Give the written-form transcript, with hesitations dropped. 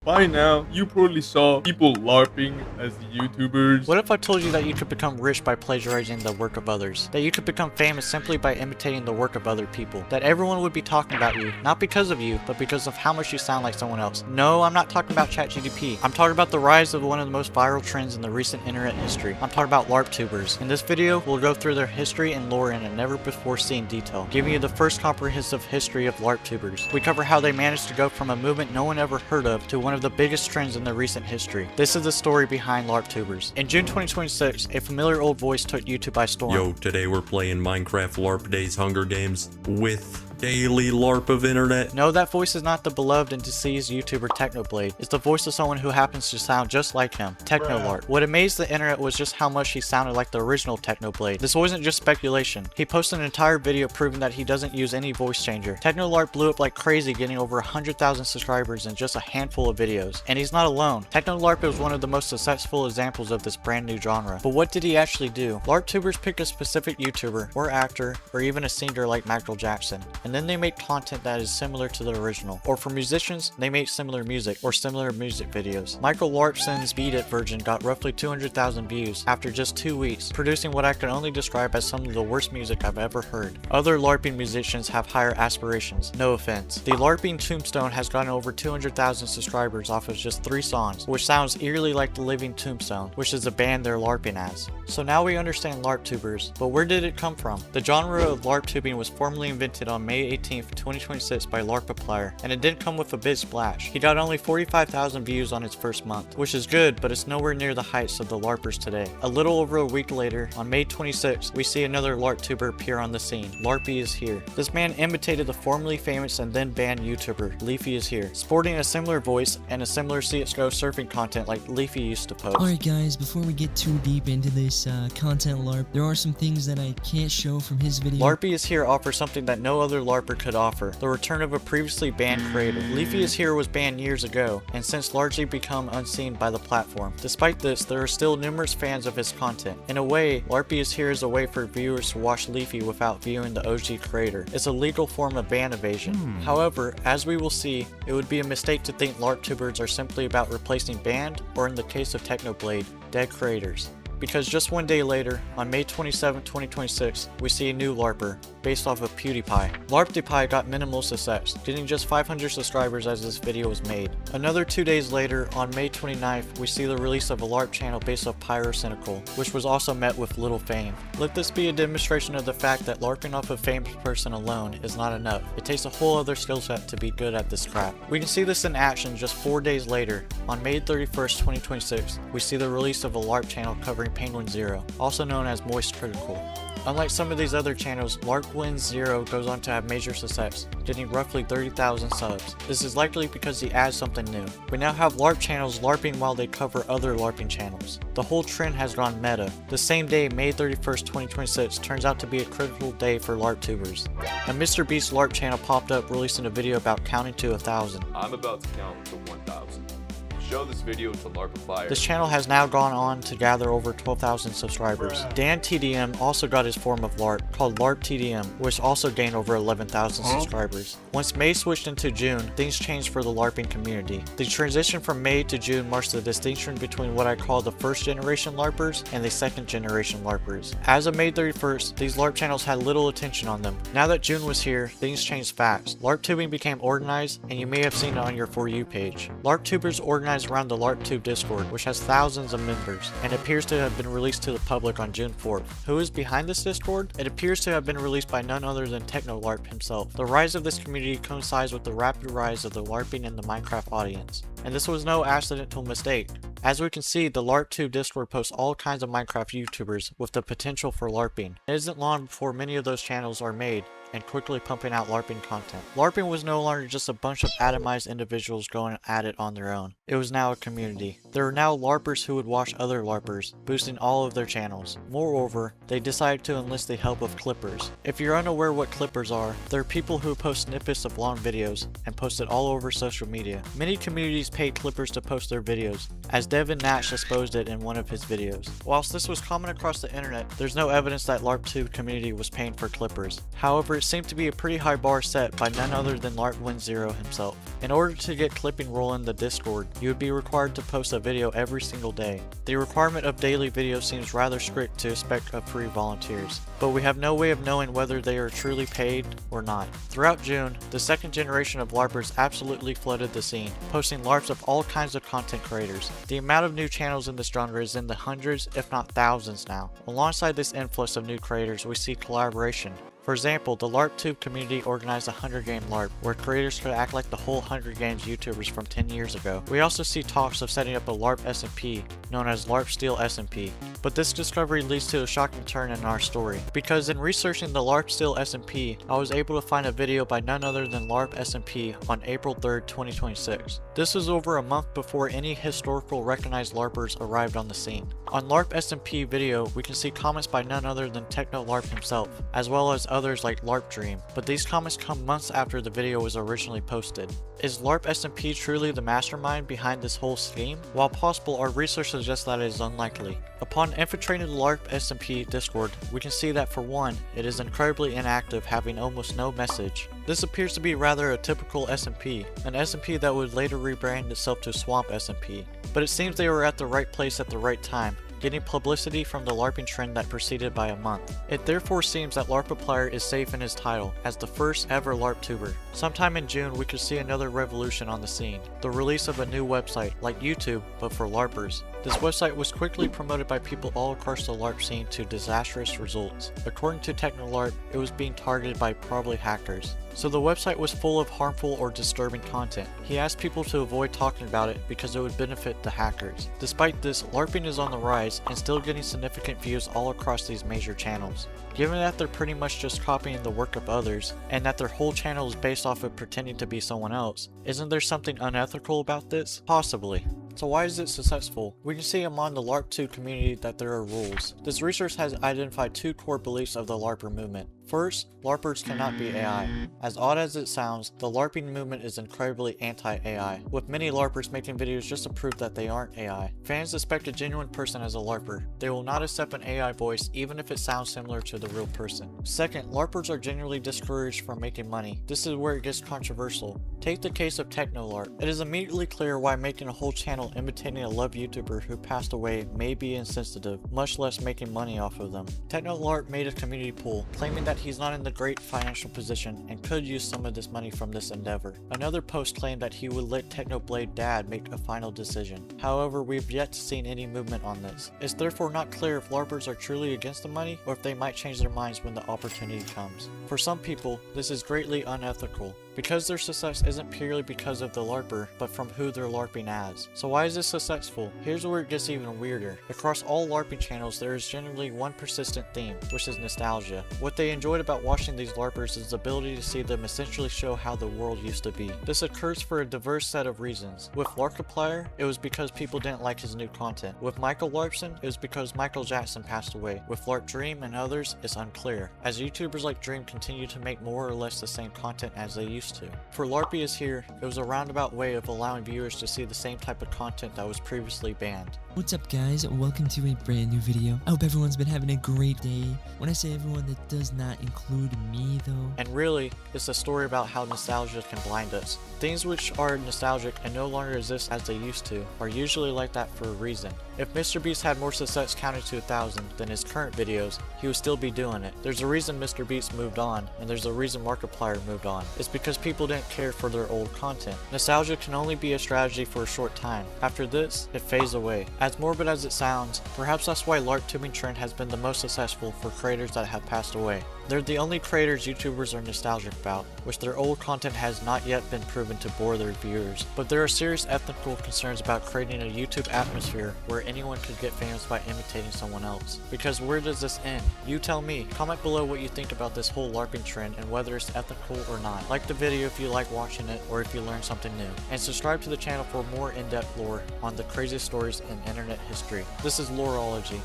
By now, you probably saw people LARPing as the YouTubers. What if I told you that you could become rich by plagiarizing the work of others? That you could become famous simply by imitating the work of other people? That everyone would be talking about you, not because of you, but because of how much you sound like someone else? No, I'm not talking about ChatGPT. I'm talking about the rise of one of the most viral trends in the recent internet history. I'm talking about LarpTubers. In this video, we'll go through their history and lore in a never before seen detail, giving you the first comprehensive history of LarpTubers. We cover how they managed to go from a movement no one ever heard of to one of the biggest trends in the recent history. This is the story behind LarpTubers. In June 2026, a familiar old voice took YouTube by storm. Yo, today we're playing Minecraft LARP Days Hunger Games with daily LARP of internet. No, that voice is not the beloved and deceased YouTuber Technoblade. It's the voice of someone who happens to sound just like him, TechnoLarp. What amazed the internet was just how much he sounded like the original Technoblade. This wasn't just speculation. He posted an entire video proving that he doesn't use any voice changer. TechnoLarp blew up like crazy, getting over 100,000 subscribers in just a handful of videos. And he's not alone. TechnoLarp is one of the most successful examples of this brand new genre. But what did he actually do? LarpTubers pick a specific YouTuber, or actor, or even a singer like Michael Jackson, and then they make content that is similar to the original. Or for musicians, they make similar music, or similar music videos. Michael Larpson's Beat It version got roughly 200,000 views after just 2 weeks, producing what I can only describe as some of the worst music I've ever heard. Other LARPing musicians have higher aspirations, no offense. The LARPing Tombstone has gotten over 200,000 subscribers off of just 3 songs, which sounds eerily like the Living Tombstone, which is the band they're LARPing as. So now we understand LARPTubers, but where did it come from? The genre of LARPtubing was formally invented on May 18th, 2026 by Larpiplier, and it didn't come with a big splash. He got only 45,000 views on its first month, which is good, but it's nowhere near the heights of the LARPers today. A little over a week later, on May 26th, we see another LARPtuber appear on the scene. Larpy is here. This man imitated the formerly famous and then banned YouTuber, Leafy is here, sporting a similar voice and a similar CSGO surfing content like Leafy used to post. Alright guys, before we get too deep into this content LARP, there are some things that I can't show from his video. Larpy is here offers something that no other LARPer could offer, the return of a previously banned creator. Leafy is here was banned years ago, and since largely become unseen by the platform. Despite this, there are still numerous fans of his content. In a way, Larpy is here is a way for viewers to watch Leafy without viewing the OG creator. It's a legal form of ban evasion. However, as we will see, it would be a mistake to think LARPTubers are simply about replacing banned, or in the case of Technoblade, dead creators. Because just one day later, on May 27, 2026, we see a new LARPer, based off of PewDiePie. LarpTubes got minimal success, getting just 500 subscribers as this video was made. Another 2 days later, on May 29th, we see the release of a LARP channel based off Pyrocynical, which was also met with little fame. Let this be a demonstration of the fact that LARPing off a famous person alone is not enough. It takes a whole other skill set to be good at this crap. We can see this in action just 4 days later. On May 31st, 2026, we see the release of a LARP channel covering Penguin Zero, also known as Moist Critical. Unlike some of these other channels, LarpWin Zero goes on to have major success, getting roughly 30,000 subs. This is likely because he adds something new. We now have LARP channels LARPing while they cover other LARPing channels. The whole trend has gone meta. The same day, May 31st, 2026, turns out to be a critical day for LARPTubers. A MrBeast LARP channel popped up releasing a video about counting to 1,000. I'm about to count to 1,000. Show this video to Larpiplier. This channel has now gone on to gather over 12,000 subscribers. Dan TDM also got his form of LARP, called LarpTDM, which also gained over 11,000 subscribers. Once May switched into June, things changed for the LARPing community. The transition from May to June marks the distinction between what I call the first generation LARPers and the second generation LARPers. As of May 31st, these LARP channels had little attention on them. Now that June was here, things changed fast. LARPtubing became organized, and you may have seen it on your For You page. LARPTubers organized around the LarpTube Discord, which has thousands of members, and appears to have been released to the public on June 4th. Who is behind this Discord? It appears to have been released by none other than TechnoLarp himself. The rise of this community coincides with the rapid rise of the LARPing and the Minecraft audience. And this was no accidental mistake. As we can see, the LarpTube Discord posts all kinds of Minecraft YouTubers with the potential for LARPing. It isn't long before many of those channels are made, and quickly pumping out LARPing content. LARPing was no longer just a bunch of atomized individuals going at it on their own. It was now a community. There were now LARPers who would watch other LARPers, boosting all of their channels. Moreover, they decided to enlist the help of clippers. If you're unaware what clippers are, they're people who post snippets of long videos and post it all over social media. Many communities paid clippers to post their videos, as Devin Nash exposed it in one of his videos. Whilst this was common across the internet, there's no evidence that LarpTube community was paying for clippers. However, it seemed to be a pretty high bar set by none other than LarpTubers himself. In order to get clipping rolling in the Discord, you would be required to post a video every single day. The requirement of daily videos seems rather strict to expect of free volunteers, but we have no way of knowing whether they are truly paid or not. Throughout June, the second generation of LARPers absolutely flooded the scene, posting LARPs of all kinds of content creators. The amount of new channels in this genre is in the hundreds, if not thousands now. Alongside this influx of new creators, we see collaboration. For example, the LarpTube community organized a Hunger Game LARP, where creators could act like the whole Hunger Games YouTubers from 10 years ago. We also see talks of setting up a LARP SMP, known as LarpSteel SMP. But this discovery leads to a shocking turn in our story, because in researching the LarpSteel SMP, I was able to find a video by none other than LARP SMP on April 3rd, 2026. This was over a month before any historical recognized LARPers arrived on the scene. On LARP SMP video, we can see comments by none other than Technoblade himself, as well as others like LarpDream, but these comments come months after the video was originally posted. Is LARP SMP truly the mastermind behind this whole scheme? While possible, our research suggests that it is unlikely. Upon infiltrating the LARP SMP Discord, we can see that for one, it is incredibly inactive, having almost no message. This appears to be rather a typical SMP, an SMP that would later rebrand itself to Swamp SMP. But it seems they were at the right place at the right time, getting publicity from the LARPing trend that preceded by a month. It therefore seems that Larpiplier is safe in his title, as the first ever LarpTuber. Sometime in June, we could see another revolution on the scene, the release of a new website, like YouTube, but for LARPers. This website was quickly promoted by people all across the LARP scene to disastrous results. According to Technoblade, it was being targeted by probably hackers. So the website was full of harmful or disturbing content. He asked people to avoid talking about it because it would benefit the hackers. Despite this, LARPing is on the rise and still getting significant views all across these major channels. Given that they're pretty much just copying the work of others, and that their whole channel is based off of pretending to be someone else, isn't there something unethical about this? Possibly. So why is it successful? We can see among the LarpTube community that there are rules. This research has identified two core beliefs of the LARPer movement. First, LARPers cannot be AI. As odd as it sounds, the LARPing movement is incredibly anti-AI, with many LARPers making videos just to prove that they aren't AI. Fans expect a genuine person as a LARPer. They will not accept an AI voice even if it sounds similar to the real person. Second, LARPers are generally discouraged from making money. This is where it gets controversial. Take the case of Technoblade. It is immediately clear why making a whole channel imitating a loved YouTuber who passed away may be insensitive, much less making money off of them. Technoblade made a community poll, claiming that he's not in the great financial position and could use some of this money from this endeavor. Another post claimed that he would let Technoblade dad make a final decision. However, we've yet to see any movement on this. It's therefore not clear if LARPers are truly against the money or if they might change their minds when the opportunity comes. For some people, this is greatly unethical, because their success isn't purely because of the LARPer, but from who they're LARPing as. So why is this successful? Here's where it gets even weirder. Across all LARPing channels, there is generally one persistent theme, which is nostalgia. What they enjoyed about watching these LARPers is the ability to see them essentially show how the world used to be. This occurs for a diverse set of reasons. With Larpiplier, it was because people didn't like his new content. With Michael Larpson, it was because Michael Jackson passed away. With LarpDream and others, it's unclear, as YouTubers like Dream continue to make more or less the same content as they used to. For LARPy is here, it was a roundabout way of allowing viewers to see the same type of content that was previously banned. What's up guys, welcome to a brand new video. I hope everyone's been having a great day. When I say everyone, that does not include me though. And really, it's a story about how nostalgia can blind us. Things which are nostalgic and no longer exist as they used to are usually like that for a reason. If MrBeast had more success counting to 1,000 than his current videos, he would still be doing it. There's a reason MrBeast moved on, and there's a reason Markiplier moved on. It's because people didn't care for their old content. Nostalgia can only be a strategy for a short time. After this, it fades away. As morbid as it sounds, perhaps that's why LarpTubing trend has been the most successful for creators that have passed away. They're the only creators YouTubers are nostalgic about, which their old content has not yet been proven to bore their viewers. But there are serious ethical concerns about creating a YouTube atmosphere where anyone could get famous by imitating someone else. Because where does this end? You tell me. Comment below what you think about this whole LARPing trend and whether it's ethical or not. Like the video if you like watching it or if you learned something new. And subscribe to the channel for more in-depth lore on the craziest stories in internet history. This is Loreology.